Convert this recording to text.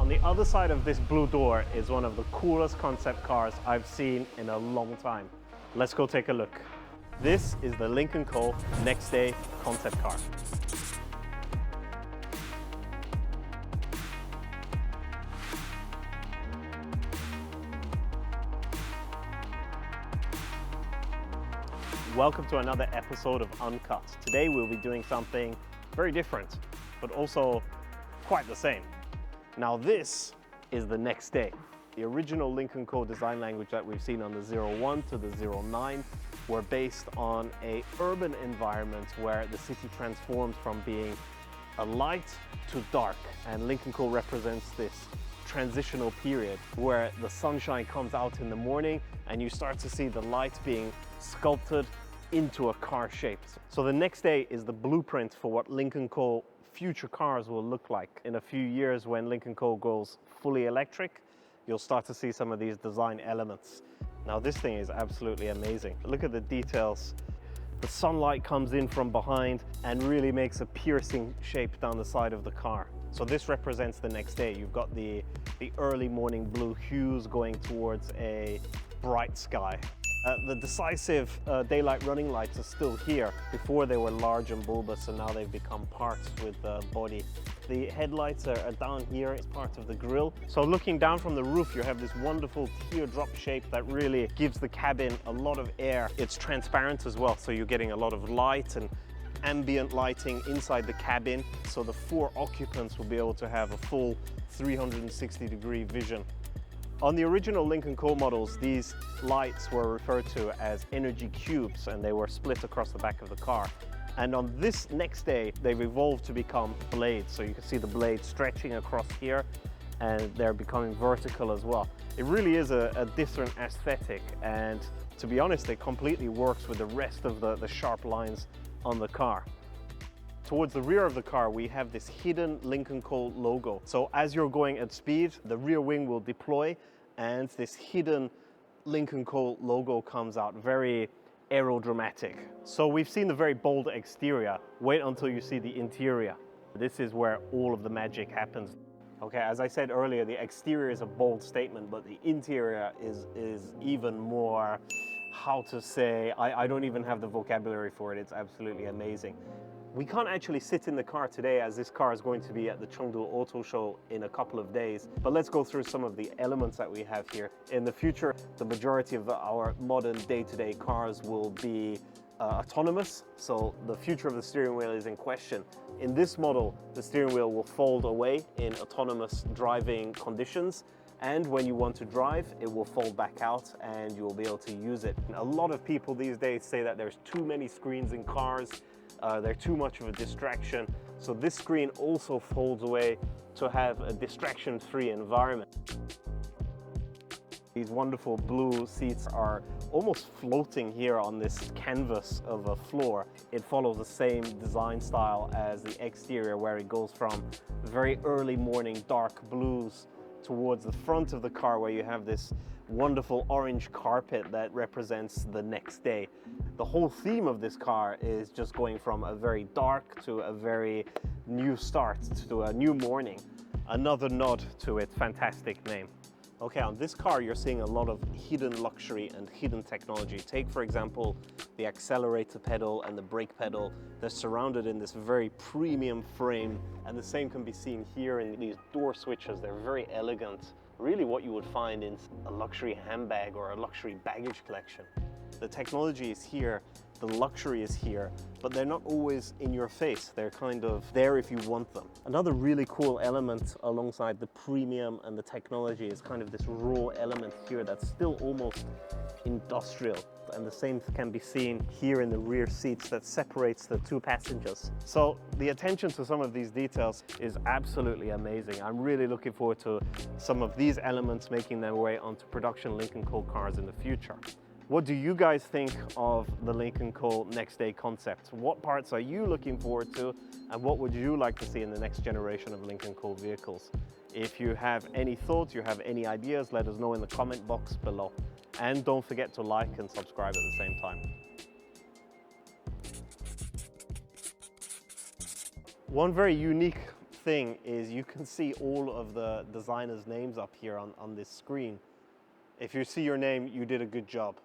On the other side of this blue door is one of the coolest concept cars I've seen in a long time. Let's go take a look. This is the Lynk Co Next Day concept car. Welcome to another episode of Uncut. Today we'll be doing something very different, but also quite the same. Now this is the Next Day. The original Lynk Co design language that we've seen on the 01 to the 09 were based on an urban environment where the city transformed from being a light to dark. And Lynk Co represents this transitional period where the sunshine comes out in the morning and you start to see the light being sculpted into a car shape. So the Next Day is the blueprint for what Lynk Co future cars will look like. In a few years, when Lynk Co goes fully electric, you'll start to see some of these design elements. Now this thing is absolutely amazing. Look at the details. The sunlight comes in from behind and really makes a piercing shape down the side of the car. So this represents the Next Day. You've got the early morning blue hues going towards a bright sky. The decisive daylight running lights are still here. Before they were large and bulbous, and now they've become parts with the body. The headlights are down here as part of the grille. So looking down from the roof, you have this wonderful teardrop shape that really gives the cabin a lot of air. It's transparent as well, so you're getting a lot of light and ambient lighting inside the cabin, so the 4 occupants will be able to have a full 360-degree vision. On the original Lynk Co models, these lights were referred to as energy cubes, and they were split across the back of the car. And on this Next Day, they've evolved to become blades. So you can see the blades stretching across here, and they're becoming vertical as well. It really is a different aesthetic, and to be honest, it completely works with the rest of the sharp lines on the car. Towards the rear of the car, we have this hidden Lynk Co logo. So as you're going at speed, the rear wing will deploy and this hidden Lynk Co logo comes out, very aerodramatic. So we've seen the very bold exterior. Wait until you see the interior. This is where all of the magic happens. Okay, as I said earlier, the exterior is a bold statement, but the interior is even more, how to say, I don't even have the vocabulary for it. It's absolutely amazing. We can't actually sit in the car today, as this car is going to be at the Chengdu Auto Show in a couple of days. But let's go through some of the elements that we have here. In the future, the majority of our modern day-to-day cars will be autonomous. So the future of the steering wheel is in question. In this model, the steering wheel will fold away in autonomous driving conditions. And when you want to drive, it will fold back out and you will be able to use it. A lot of people these days say that there's too many screens in cars. They're too much of a distraction. So this screen also folds away to have a distraction-free environment. These wonderful blue seats are almost floating here on this canvas of a floor. It follows the same design style as the exterior, where it goes from very early morning dark blues towards the front of the car, where you have this wonderful orange carpet that represents the Next Day. The whole theme of this car is just going from a very dark to a very new start, to a new morning. Another nod to its fantastic name. Okay, on this car you're seeing a lot of hidden luxury and hidden technology. Take, for example, the accelerator pedal and the brake pedal. They're surrounded in this very premium frame, and the same can be seen here in these door switches. They're very elegant. Really what you would find in a luxury handbag or a luxury baggage collection. The technology is here, the luxury is here, but they're not always in your face. They're kind of there if you want them. Another really cool element alongside the premium and the technology is kind of this raw element here that's still almost industrial. And the same can be seen here in the rear seats that separates the 2 passengers. So the attention to some of these details is absolutely amazing. I'm really looking forward to some of these elements making their way onto production Lynk Co cars in the future. What do you guys think of the Lynk Co Next Day concept? What parts are you looking forward to, and what would you like to see in the next generation of Lynk Co vehicles? If you have any thoughts, you have any ideas, let us know in the comment box below. And don't forget to like and subscribe at the same time. One very unique thing is you can see all of the designers' names up here on this screen. If you see your name, you did a good job.